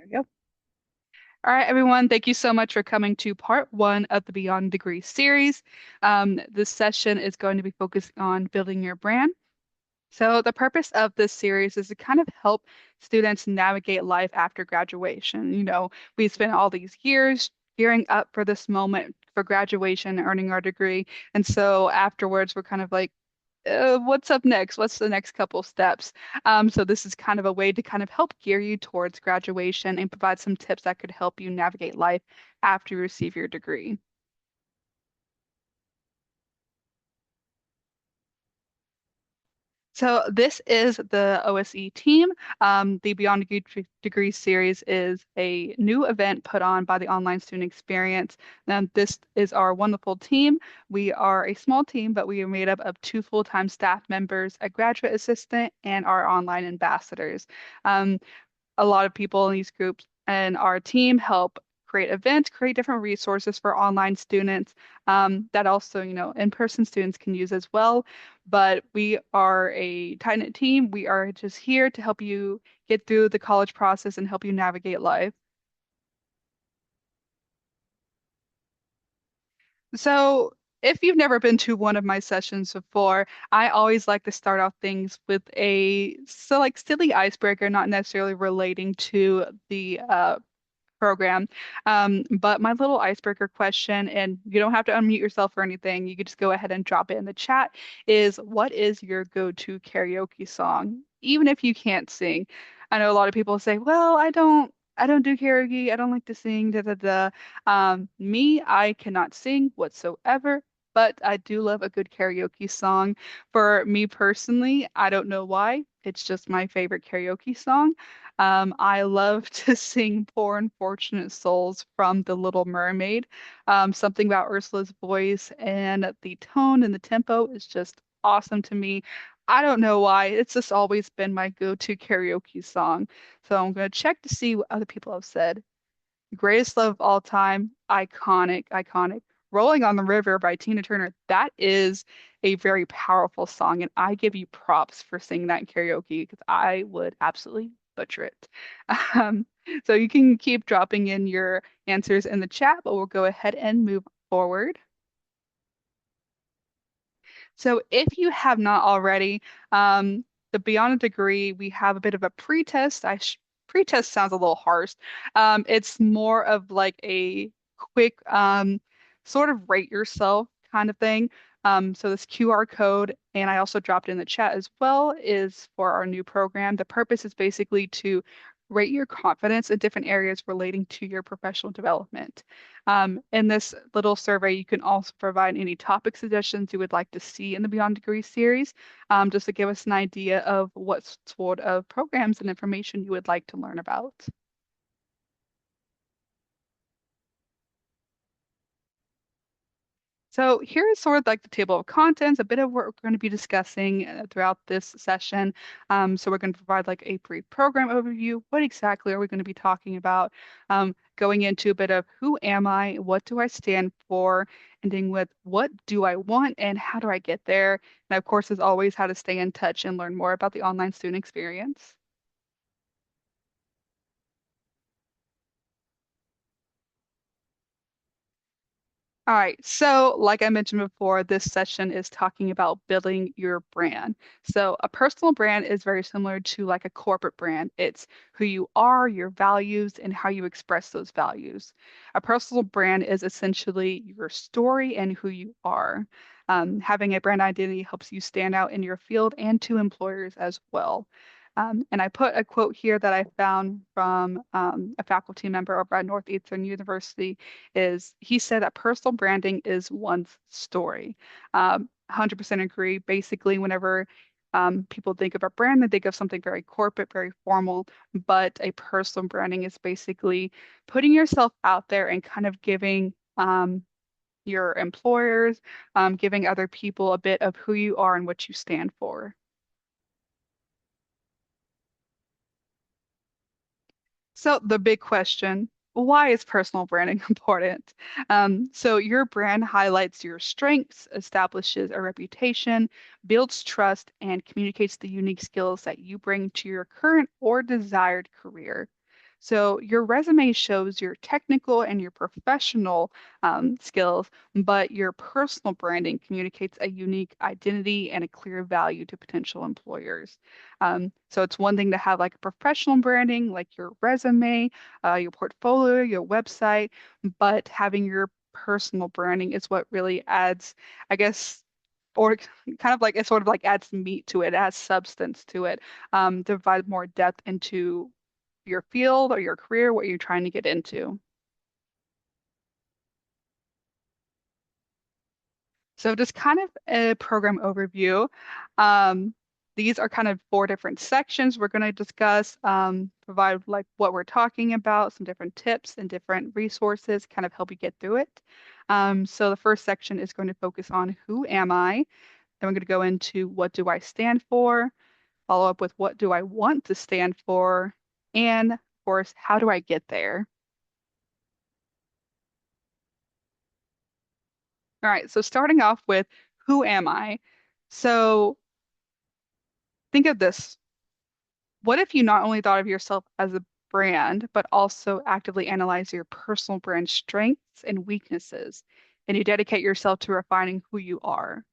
There we go. All right, everyone. Thank you so much for coming to part one of the Beyond Degree series. This session is going to be focused on building your brand. So the purpose of this series is to kind of help students navigate life after graduation. We spent all these years gearing up for this moment for graduation, earning our degree. And so afterwards, we're kind of like, what's up next? What's the next couple steps? So this is kind of a way to kind of help gear you towards graduation and provide some tips that could help you navigate life after you receive your degree. So this is the OSE team. The Degree series is a new event put on by the Online Student Experience. And this is our wonderful team. We are a small team, but we are made up of two full-time staff members, a graduate assistant, and our online ambassadors. Um, a lot of people in these groups and our team help create events, create different resources for online students that also, in-person students can use as well. But we are a tight-knit team. We are just here to help you get through the college process and help you navigate life. So, if you've never been to one of my sessions before, I always like to start off things with like silly icebreaker, not necessarily relating to the program. But my little icebreaker question, and you don't have to unmute yourself or anything, you could just go ahead and drop it in the chat, is what is your go-to karaoke song? Even if you can't sing. I know a lot of people say, well, I don't do karaoke. I don't like to sing, da da da. Me, I cannot sing whatsoever. But I do love a good karaoke song. For me personally, I don't know why. It's just my favorite karaoke song. I love to sing Poor Unfortunate Souls from The Little Mermaid. Something about Ursula's voice and the tone and the tempo is just awesome to me. I don't know why. It's just always been my go-to karaoke song. So I'm going to check to see what other people have said. Greatest love of all time, iconic, iconic. Rolling on the River by Tina Turner. That is a very powerful song, and I give you props for singing that in karaoke because I would absolutely butcher it. Um, so you can keep dropping in your answers in the chat, but we'll go ahead and move forward. So if you have not already, the Beyond a Degree, we have a bit of a pretest. Pretest sounds a little harsh. It's more of like a quick sort of rate yourself kind of thing. So this QR code, and I also dropped it in the chat as well, is for our new program. The purpose is basically to rate your confidence in different areas relating to your professional development. In this little survey, you can also provide any topic suggestions you would like to see in the Beyond Degree series, just to give us an idea of what sort of programs and information you would like to learn about. So here is sort of like the table of contents, a bit of what we're going to be discussing throughout this session. So we're going to provide like a brief program overview. What exactly are we going to be talking about? Going into a bit of who am I? What do I stand for? Ending with what do I want and how do I get there? And of course, as always, how to stay in touch and learn more about the online student experience. All right, so like I mentioned before, this session is talking about building your brand. So a personal brand is very similar to like a corporate brand. It's who you are, your values, and how you express those values. A personal brand is essentially your story and who you are. Having a brand identity helps you stand out in your field and to employers as well. And I put a quote here that I found from a faculty member over at Northeastern University is he said that personal branding is one's story. 100% agree. Basically, whenever people think of a brand, they think of something very corporate, very formal, but a personal branding is basically putting yourself out there and kind of giving your employers, giving other people a bit of who you are and what you stand for. So the big question, why is personal branding important? So your brand highlights your strengths, establishes a reputation, builds trust, and communicates the unique skills that you bring to your current or desired career. So your resume shows your technical and your professional skills, but your personal branding communicates a unique identity and a clear value to potential employers. So it's one thing to have like a professional branding, like your resume, your portfolio, your website, but having your personal branding is what really adds, I guess, or kind of like it sort of like adds meat to it, adds substance to it, to provide more depth into your field or your career, what you're trying to get into. So just kind of a program overview. Um, these are kind of four different sections we're going to discuss, provide like what we're talking about, some different tips and different resources, kind of help you get through it. So the first section is going to focus on who am I? Then we're going to go into what do I stand for? Follow up with what do I want to stand for? And of course, how do I get there? All right, so starting off with who am I? So think of this. What if you not only thought of yourself as a brand, but also actively analyze your personal brand strengths and weaknesses, and you dedicate yourself to refining who you are?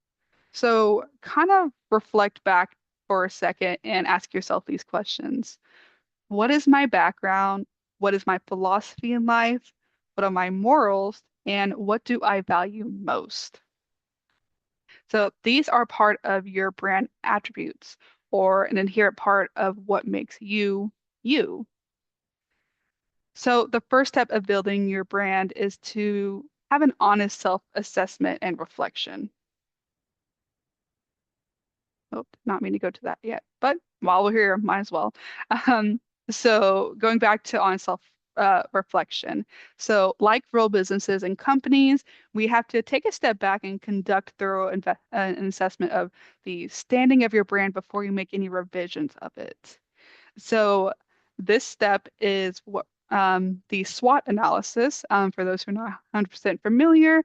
So kind of reflect back for a second and ask yourself these questions. What is my background? What is my philosophy in life? What are my morals? And what do I value most? So these are part of your brand attributes or an inherent part of what makes you you. So the first step of building your brand is to have an honest self-assessment and reflection. Oh, not mean to go to that yet, but while we're here, might as well. Um, so going back to on self reflection. So like real businesses and companies, we have to take a step back and conduct thorough an assessment of the standing of your brand before you make any revisions of it. So this step is what the SWOT analysis. For those who are not 100% familiar,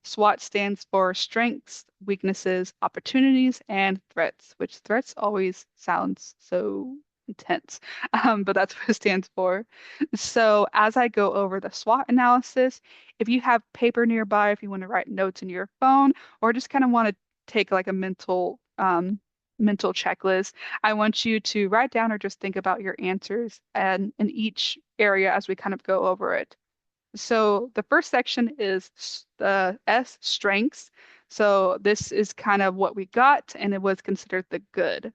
SWOT stands for strengths, weaknesses, opportunities, and threats, which threats always sounds so intense, but that's what it stands for. So as I go over the SWOT analysis, if you have paper nearby, if you want to write notes in your phone, or just kind of want to take like a mental checklist, I want you to write down or just think about your answers and in each area as we kind of go over it. So the first section is the S, strengths. So this is kind of what we got, and it was considered the good.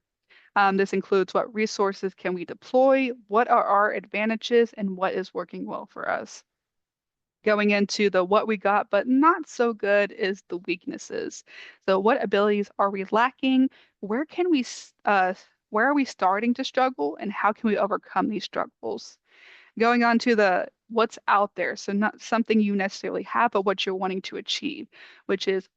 This includes what resources can we deploy, what are our advantages, and what is working well for us. Going into the what we got, but not so good is the weaknesses. So what abilities are we lacking? Where can we, where are we starting to struggle, and how can we overcome these struggles? Going on to the what's out there. So not something you necessarily have, but what you're wanting to achieve, which is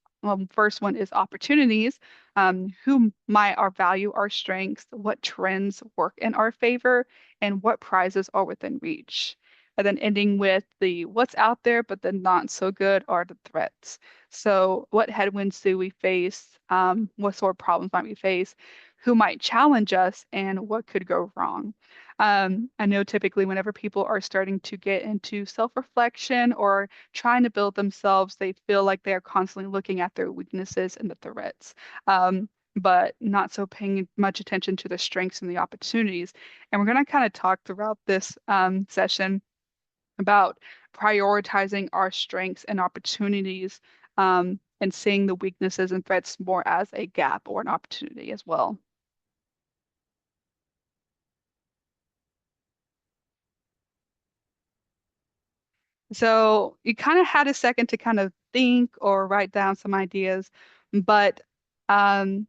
first one is opportunities. Who might our value, our strengths, what trends work in our favor, and what prizes are within reach. And then ending with the what's out there, but the not so good are the threats. So what headwinds do we face? What sort of problems might we face? Who might challenge us, and what could go wrong? I know typically whenever people are starting to get into self-reflection or trying to build themselves, they feel like they are constantly looking at their weaknesses and the threats, but not so paying much attention to the strengths and the opportunities. And we're going to kind of talk throughout this session about prioritizing our strengths and opportunities, and seeing the weaknesses and threats more as a gap or an opportunity as well. So you kind of had a second to kind of think or write down some ideas, but um,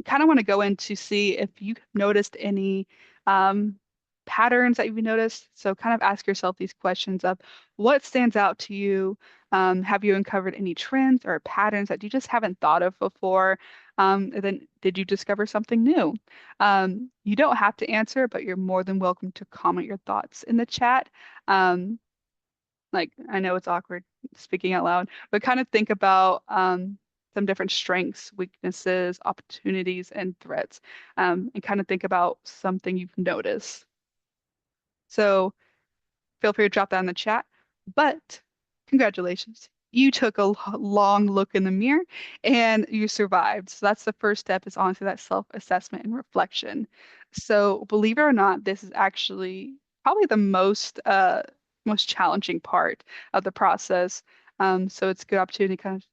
kind of want to go in to see if you noticed any um, patterns that you've noticed. So kind of ask yourself these questions of what stands out to you? Have you uncovered any trends or patterns that you just haven't thought of before? And then did you discover something new? You don't have to answer, but you're more than welcome to comment your thoughts in the chat. Like I know it's awkward speaking out loud, but kind of think about some different strengths, weaknesses, opportunities, and threats, and kind of think about something you've noticed. So feel free to drop that in the chat. But congratulations. You took a long look in the mirror and you survived. So that's the first step is onto that self-assessment and reflection. So believe it or not, this is actually probably the most challenging part of the process. So it's a good opportunity to kind of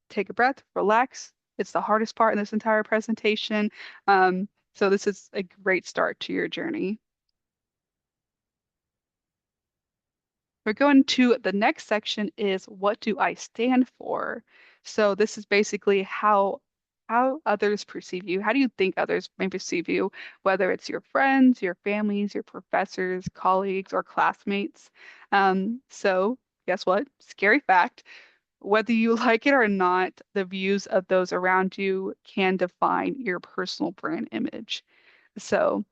take a breath, relax. It's the hardest part in this entire presentation. So this is a great start to your journey. We're going to the next section is what do I stand for? So this is basically how others perceive you. How do you think others may perceive you, whether it's your friends, your families, your professors, colleagues, or classmates. So guess what? Scary fact. Whether you like it or not, the views of those around you can define your personal brand image. So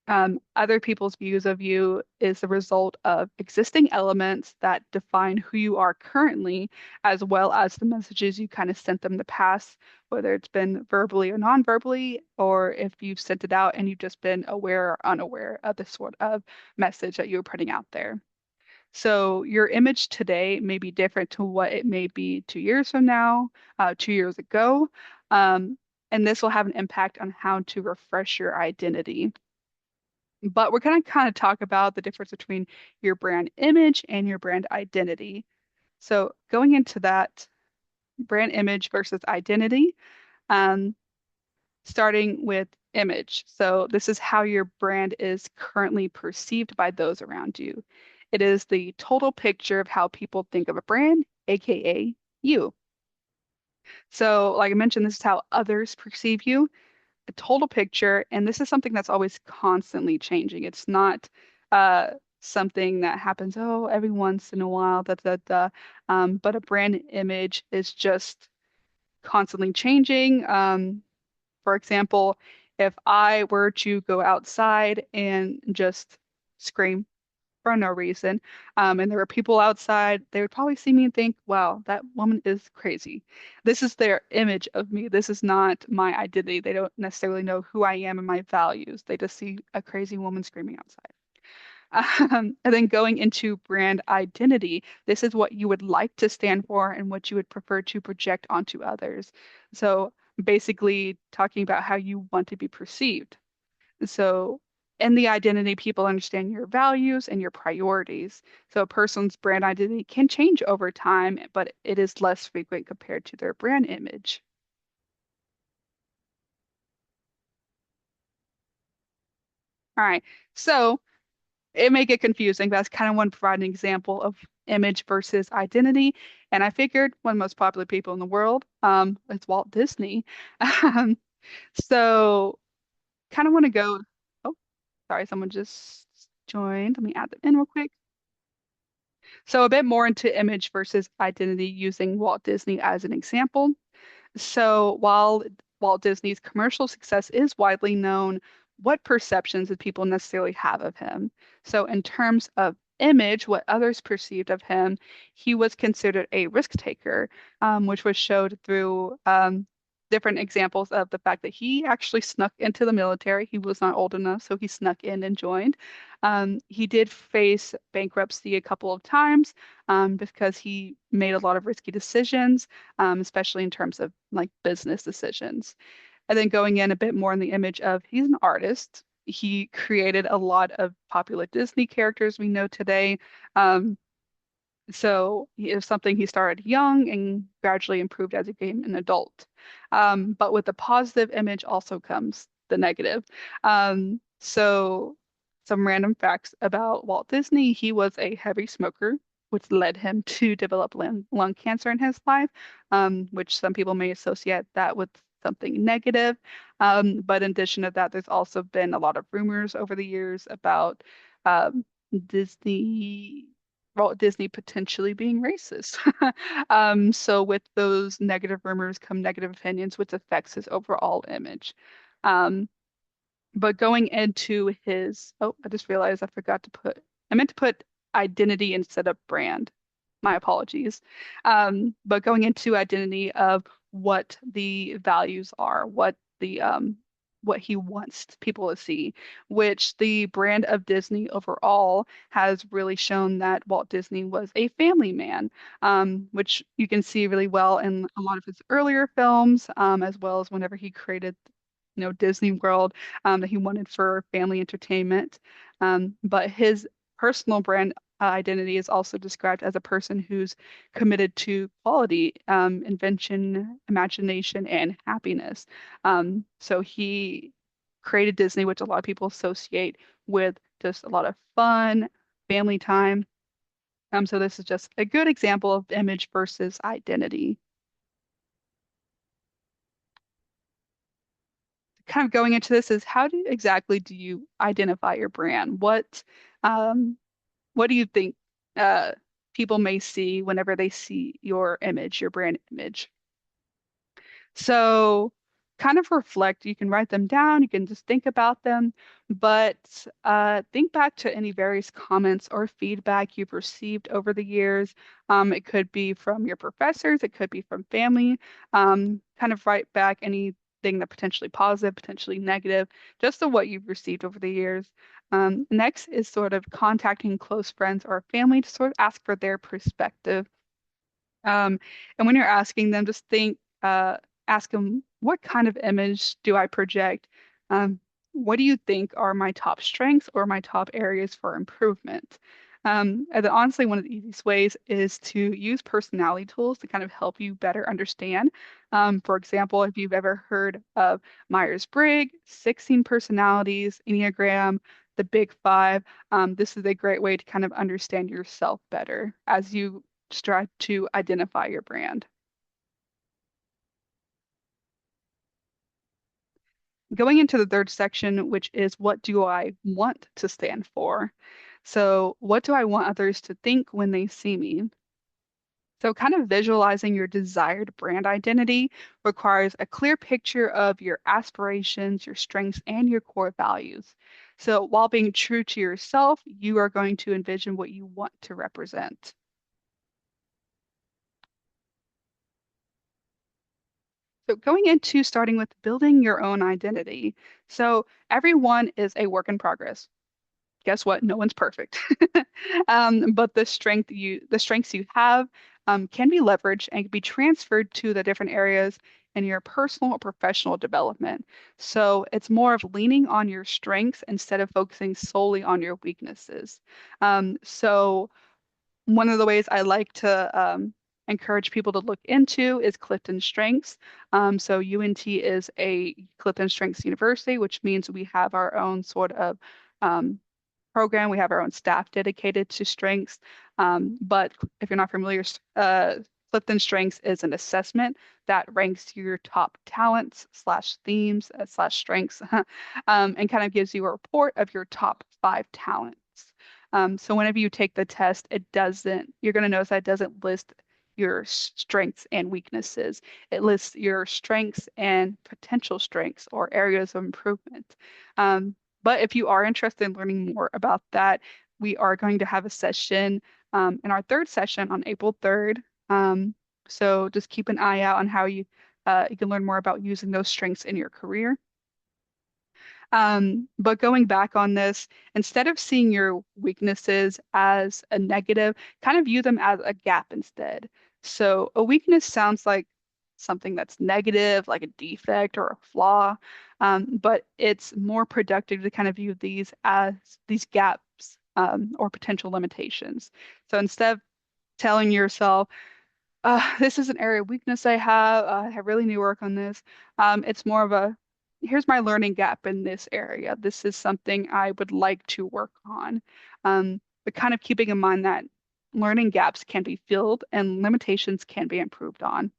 other people's views of you is the result of existing elements that define who you are currently, as well as the messages you kind of sent them in the past, whether it's been verbally or non-verbally, or if you've sent it out and you've just been aware or unaware of the sort of message that you're putting out there. So your image today may be different to what it may be 2 years from now, 2 years ago. And this will have an impact on how to refresh your identity. But we're going to kind of talk about the difference between your brand image and your brand identity. So going into that brand image versus identity, um, starting with image. So this is how your brand is currently perceived by those around you. It is the total picture of how people think of a brand, aka you. So like I mentioned, this is how others perceive you, a total picture, and this is something that's always constantly changing. It's not uh, something that happens, oh, every once in a while, but a brand image is just constantly changing. For example, if I were to go outside and just scream for no reason, and there were people outside, they would probably see me and think, wow, that woman is crazy. This is their image of me. This is not my identity. They don't necessarily know who I am and my values. They just see a crazy woman screaming outside. And then going into brand identity, this is what you would like to stand for and what you would prefer to project onto others. So basically talking about how you want to be perceived. So in the identity, people understand your values and your priorities. So a person's brand identity can change over time, but it is less frequent compared to their brand image. All right. So it may get confusing, but that's kind of one provide an example of image versus identity. And I figured one of the most popular people in the world, is Walt Disney. Um, so kind of want to go, oh, sorry, someone just joined. Let me add them in real quick. So a bit more into image versus identity using Walt Disney as an example. So while Walt Disney's commercial success is widely known, what perceptions did people necessarily have of him? So in terms of image, what others perceived of him, he was considered a risk taker, which was showed through different examples of the fact that he actually snuck into the military. He was not old enough, so he snuck in and joined. He did face bankruptcy a couple of times because he made a lot of risky decisions, especially in terms of like business decisions. And then going in a bit more in the image of he's an artist. He created a lot of popular Disney characters we know today. Um, so it's something he started young and gradually improved as he became an adult. But with the positive image also comes the negative. So some random facts about Walt Disney. He was a heavy smoker, which led him to develop lung cancer in his life, which some people may associate that with something negative. But in addition to that, there's also been a lot of rumors over the years about um, Disney Walt Disney potentially being racist. So with those negative rumors come negative opinions, which affects his overall image. Um, but going into oh, I just realized I meant to put identity instead of brand. My apologies. But going into identity of what the values are, what the what he wants people to see, which the brand of Disney overall has really shown that Walt Disney was a family man, which you can see really well in a lot of his earlier films, as well as whenever he created, Disney World, that he wanted for family entertainment. But his personal brand identity is also described as a person who's committed to quality, invention, imagination, and happiness. So he created Disney, which a lot of people associate with just a lot of fun, family time. So this is just a good example of image versus identity. Kind of going into this is how exactly do you identify your brand? Um, what do you think uh, people may see whenever they see your image, your brand image? So kind of reflect. You can write them down, you can just think about them, but think back to any various comments or feedback you've received over the years. It could be from your professors, it could be from family. Kind of write back anything that potentially positive, potentially negative, just of what you've received over the years. Next is sort of contacting close friends or family to sort of ask for their perspective. Um, and when you're asking them, just ask them, what kind of image do I project? Um, what do you think are my top strengths or my top areas for improvement? And then honestly, one of the easiest ways is to use personality tools to kind of help you better understand. For example, if you've ever heard of Myers-Briggs, 16 personalities, Enneagram, the Big Five, this is a great way to kind of understand yourself better as you strive to identify your brand. Going into the third section, which is what do I want to stand for? So, what do I want others to think when they see me? So, kind of visualizing your desired brand identity requires a clear picture of your aspirations, your strengths, and your core values. So, while being true to yourself, you are going to envision what you want to represent. So going into starting with building your own identity. So everyone is a work in progress. Guess what? No one's perfect. But the strengths you have can be leveraged and can be transferred to the different areas in your personal or professional development. So it's more of leaning on your strengths instead of focusing solely on your weaknesses. So one of the ways I like to encourage people to look into is Clifton Strengths. So UNT is a Clifton Strengths University, which means we have our own sort of um, program. We have our own staff dedicated to strengths. But if you're not familiar, Clifton Strengths is an assessment that ranks your top talents slash themes slash strengths and kind of gives you a report of your top 5 talents. So whenever you take the test, you're going to notice that it doesn't list your strengths and weaknesses. It lists your strengths and potential strengths or areas of improvement. But if you are interested in learning more about that, we are going to have a session in our third session on April 3rd. So just keep an eye out on how you can learn more about using those strengths in your career. But going back on this, instead of seeing your weaknesses as a negative, kind of view them as a gap instead. So a weakness sounds like something that's negative, like a defect or a flaw, but it's more productive to kind of view these as these gaps or potential limitations. So instead of telling yourself, this is an area of weakness I have. I really need to work on this. It's more of here's my learning gap in this area. This is something I would like to work on. But kind of keeping in mind that learning gaps can be filled and limitations can be improved on.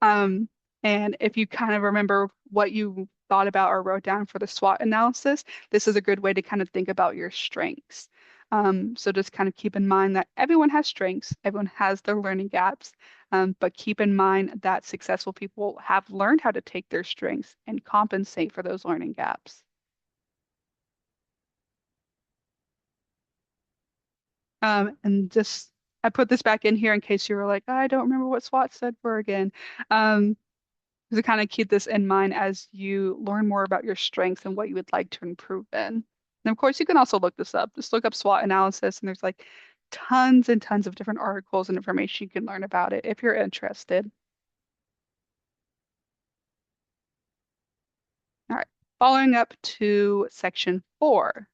Um, and if you kind of remember what you thought about or wrote down for the SWOT analysis, this is a good way to kind of think about your strengths. So just kind of keep in mind that everyone has strengths, everyone has their learning gaps, but keep in mind that successful people have learned how to take their strengths and compensate for those learning gaps. And just I put this back in here in case you were like, I don't remember what SWOT stood for again. Um, To kind of keep this in mind as you learn more about your strengths and what you would like to improve in. And of course, you can also look this up. Just look up SWOT analysis, and there's like tons and tons of different articles and information you can learn about it if you're interested. All right, following up to section 4.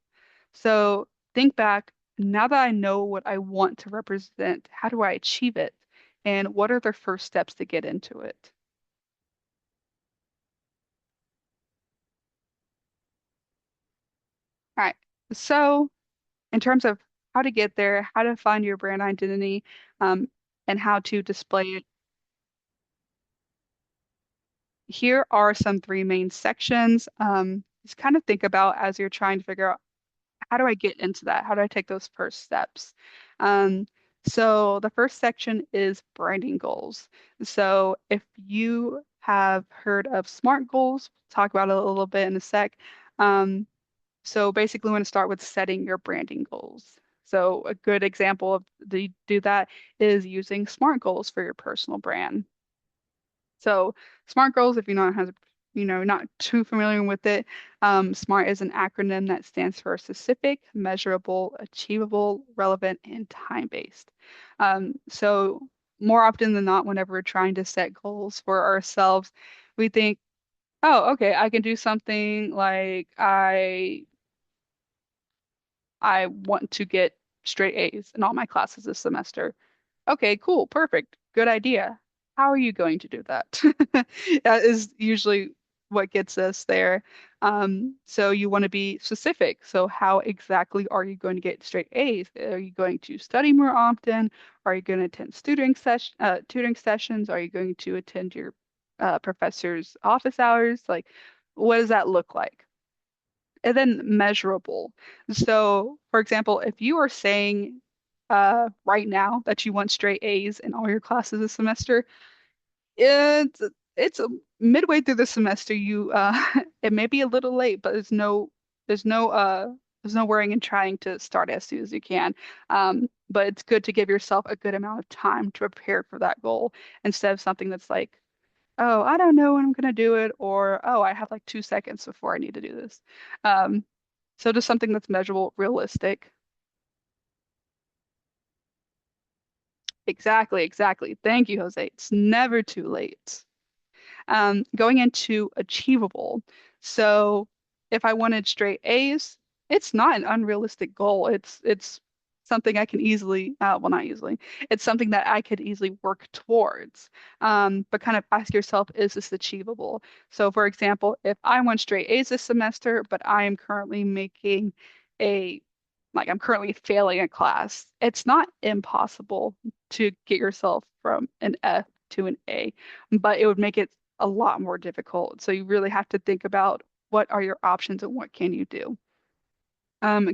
So think back, now that I know what I want to represent, how do I achieve it? And what are the first steps to get into it? All right. So in terms of how to get there, how to find your brand identity, um, and how to display it, here are some three main sections. Just kind of think about as you're trying to figure out how do I get into that? How do I take those first steps? Um, so the first section is branding goals. So if you have heard of SMART goals, talk about it a little bit in a sec. Um, so basically, we want to start with setting your branding goals. So a good example of the do that is using SMART goals for your personal brand. So SMART goals, if you're not has not too familiar with it, SMART is an acronym that stands for specific, measurable, achievable, relevant, and time-based. So more often than not, whenever we're trying to set goals for ourselves, we think, oh, okay, I can do something like I want to get straight A's in all my classes this semester. Okay, cool, perfect, good idea. How are you going to do that? That is usually what gets us there. So you want to be specific. So how exactly are you going to get straight A's? Are you going to study more often? Are you going to attend tutoring sessions? Are you going to attend your professor's office hours? Like, what does that look like? And then measurable. So, for example, if you are saying right now that you want straight A's in all your classes this semester, it's it's midway through the semester. You it may be a little late, but there's no there's no worrying and trying to start as soon as you can. But it's good to give yourself a good amount of time to prepare for that goal instead of something that's like, oh, I don't know when I'm gonna do it, or oh, I have like 2 seconds before I need to do this. Um, so just something that's measurable, realistic. Exactly, exactly. Thank you, Jose. It's never too late. Going into achievable. So if I wanted straight A's, it's not an unrealistic goal. It's something I can easily, well, not easily. It's something that I could easily work towards. But kind of ask yourself, is this achievable? So for example, if I want straight A's this semester, but I am currently making a like I'm currently failing a class, it's not impossible to get yourself from an F to an A, but it would make it a lot more difficult. So you really have to think about what are your options and what can you do.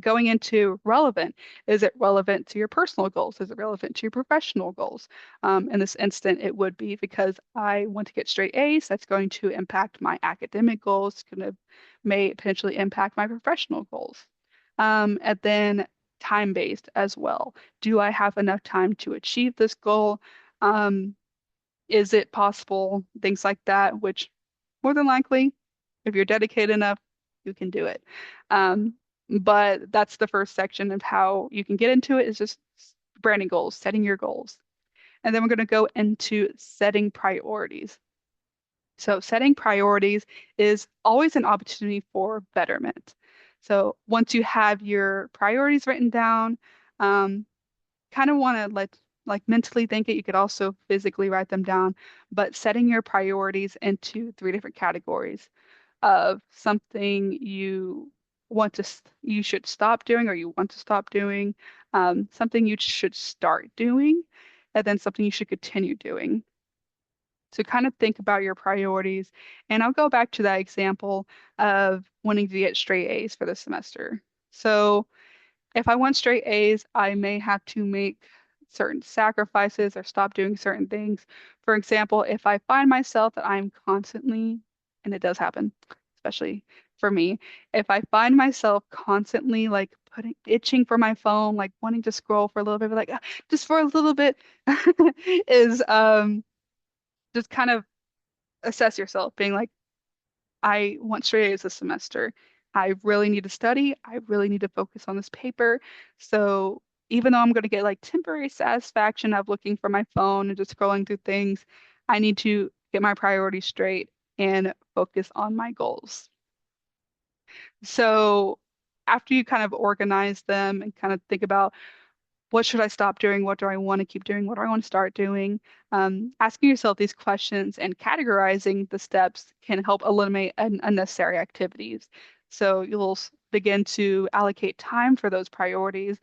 Going into relevant, is it relevant to your personal goals? Is it relevant to your professional goals? In this instant, it would be because I want to get straight A's. That's going to impact my academic goals. It's going to may potentially impact my professional goals. And then time-based as well. Do I have enough time to achieve this goal? Um, is it possible? Things like that, which more than likely, if you're dedicated enough, you can do it. Um, but that's the first section of how you can get into it is just branding goals, setting your goals. And then we're going to go into setting priorities. So setting priorities is always an opportunity for betterment. So once you have your priorities written down, um, kind of want to like mentally think it. You could also physically write them down, but setting your priorities into three different categories of something you should stop doing or you want to stop doing, something you should start doing, and then something you should continue doing. So kind of think about your priorities. And I'll go back to that example of wanting to get straight A's for the semester. So if I want straight A's, I may have to make certain sacrifices or stop doing certain things. For example, if I find myself that I'm constantly, and it does happen, especially for me, if I find myself constantly like putting itching for my phone, like wanting to scroll for a little bit, but like just for a little bit, is just kind of assess yourself, being like, I want straight A's this semester. I really need to study. I really need to focus on this paper. So even though I'm going to get like temporary satisfaction of looking for my phone and just scrolling through things, I need to get my priorities straight and focus on my goals. So after you kind of organize them and kind of think about what should I stop doing? What do I want to keep doing? What do I want to start doing? Asking yourself these questions and categorizing the steps can help eliminate unnecessary activities. So you'll begin to allocate time for those priorities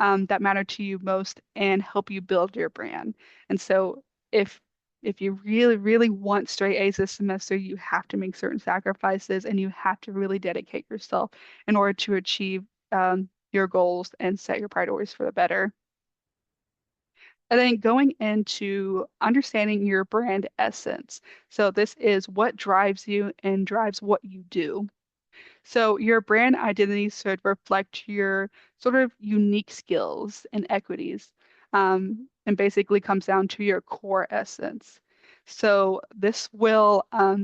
that matter to you most and help you build your brand. And so if if you really, really want straight A's this semester, you have to make certain sacrifices and you have to really dedicate yourself in order to achieve your goals and set your priorities for the better. And then going into understanding your brand essence. So this is what drives you and drives what you do. So your brand identity should reflect your sort of unique skills and equities, and basically comes down to your core essence. So this will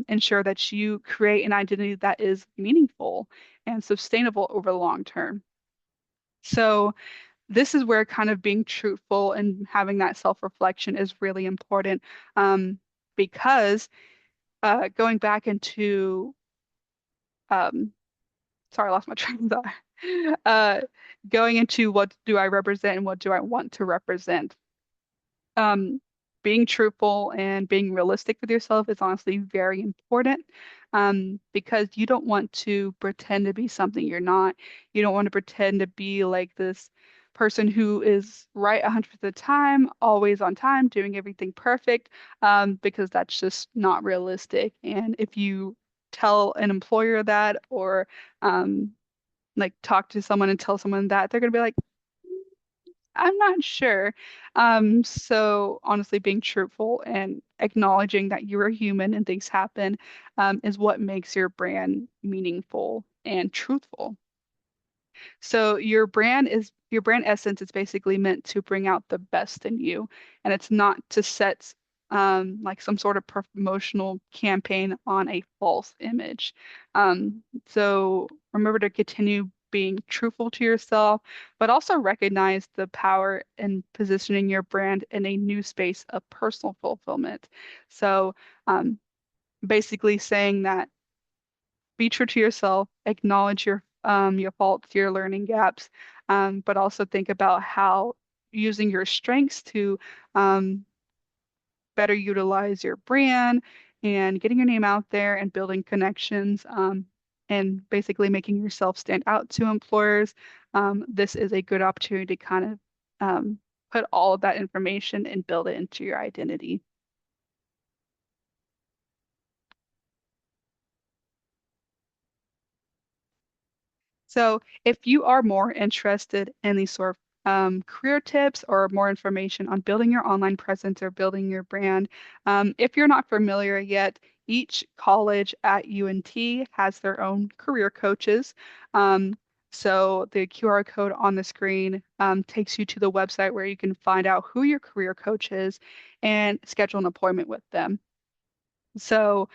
ensure that you create an identity that is meaningful and sustainable over the long term. So this is where kind of being truthful and having that self-reflection is really important, because going back into um, sorry, I lost my train of thought. Uh, Going into what do I represent and what do I want to represent. Um, Being truthful and being realistic with yourself is honestly very important, because you don't want to pretend to be something you're not. You don't want to pretend to be like this person who is right 100% of the time, always on time, doing everything perfect, because that's just not realistic. And if you tell an employer that or um, like talk to someone and tell someone that, they're going to be like, I'm not sure. So honestly, being truthful and acknowledging that you're a human and things happen, is what makes your brand meaningful and truthful. So your brand essence is basically meant to bring out the best in you, and it's not to set like some sort of promotional campaign on a false image. So remember to continue being truthful to yourself, but also recognize the power in positioning your brand in a new space of personal fulfillment. So um, basically saying that be true to yourself, acknowledge your faults, your learning gaps, but also think about how using your strengths to um, better utilize your brand and getting your name out there and building connections, and basically making yourself stand out to employers. This is a good opportunity to kind of put all of that information and build it into your identity. So if you are more interested in these sort of career tips or more information on building your online presence or building your brand, if you're not familiar yet, each college at UNT has their own career coaches. So the QR code on the screen takes you to the website where you can find out who your career coach is and schedule an appointment with them. So,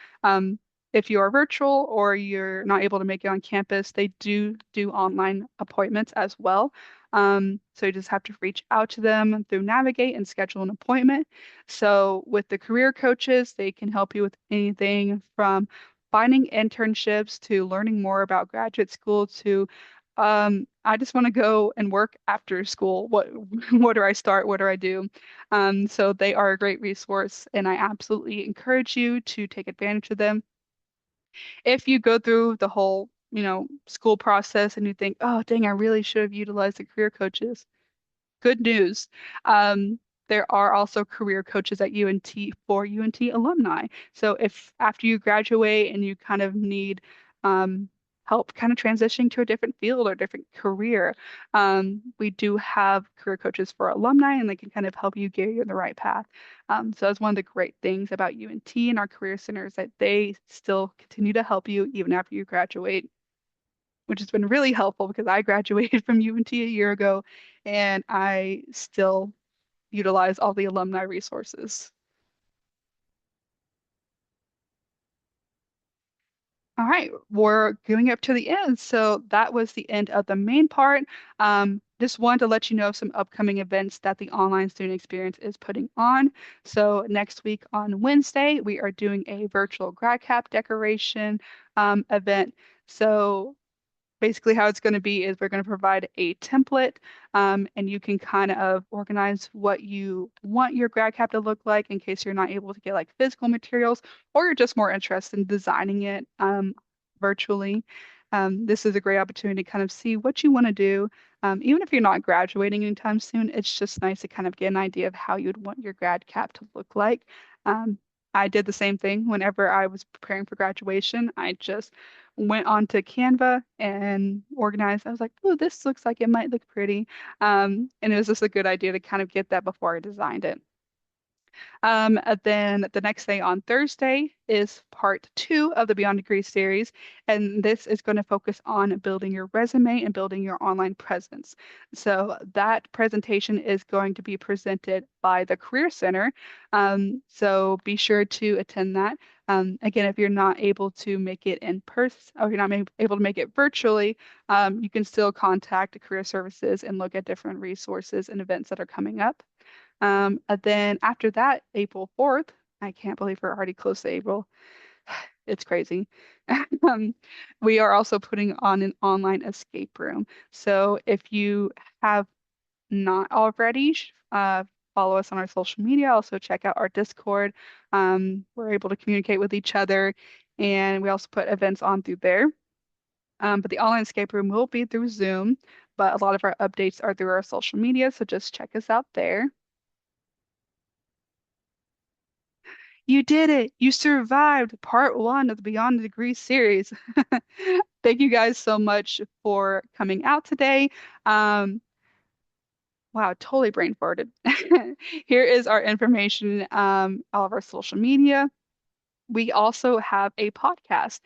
if you are virtual or you're not able to make it on campus, they do online appointments as well. So you just have to reach out to them through Navigate and schedule an appointment. So with the career coaches, they can help you with anything from finding internships to learning more about graduate school to I just want to go and work after school. What what do I start? What do I do? So they are a great resource, and I absolutely encourage you to take advantage of them. If you go through the whole, school process and you think, oh, dang, I really should have utilized the career coaches, good news. Um, there are also career coaches at UNT for UNT alumni. So if after you graduate and you kind of need um, help kind of transitioning to a different field or different career, we do have career coaches for alumni and they can kind of help you get you in the right path. So that's one of the great things about UNT and our career centers that they still continue to help you even after you graduate, which has been really helpful because I graduated from UNT a year ago and I still utilize all the alumni resources. All right, we're getting up to the end. So that was the end of the main part. Just wanted to let you know of some upcoming events that the online student experience is putting on. So next week on Wednesday, we are doing a virtual GradCap decoration event. So basically how it's going to be is we're going to provide a template, and you can kind of organize what you want your grad cap to look like in case you're not able to get like physical materials, or you're just more interested in designing it virtually. This is a great opportunity to kind of see what you want to do. Even if you're not graduating anytime soon, it's just nice to kind of get an idea of how you'd want your grad cap to look like. Um, I did the same thing whenever I was preparing for graduation. I just went onto Canva and organized. I was like, oh, this looks like it might look pretty. And it was just a good idea to kind of get that before I designed it. And then the next day on Thursday is part two of the Beyond Degree series. And this is going to focus on building your resume and building your online presence. So that presentation is going to be presented by the Career Center. So be sure to attend that. Again, if you're not able to make it in person or you're not able to make it virtually, you can still contact Career Services and look at different resources and events that are coming up. And then after that, April 4th, I can't believe we're already close to April. It's crazy. Um, we are also putting on an online escape room. So if you have not already, follow us on our social media. Also check out our Discord. We're able to communicate with each other, and we also put events on through there. But the online escape room will be through Zoom, but a lot of our updates are through our social media, so just check us out there. You did it. You survived part one of the Beyond the Degree series. Thank you guys so much for coming out today. Um, wow, totally brain farted. Here is our information, all of our social media. We also have a podcast.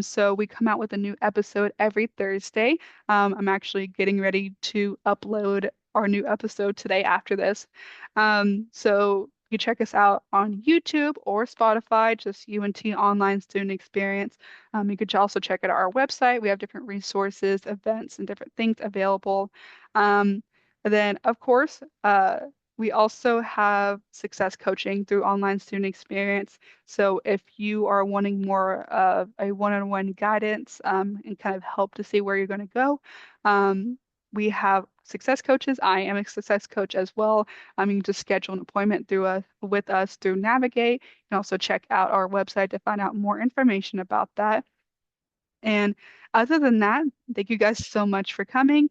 So we come out with a new episode every Thursday. I'm actually getting ready to upload our new episode today after this. So you check us out on YouTube or Spotify, just UNT Online Student Experience. You could also check out our website. We have different resources, events, and different things available. Um, and then, of course, we also have success coaching through Online Student Experience. So if you are wanting more of a one-on-one guidance and kind of help to see where you're going to go, we have success coaches. I am a success coach as well. You can just schedule an appointment with us through Navigate. You can also check out our website to find out more information about that. And other than that, thank you guys so much for coming.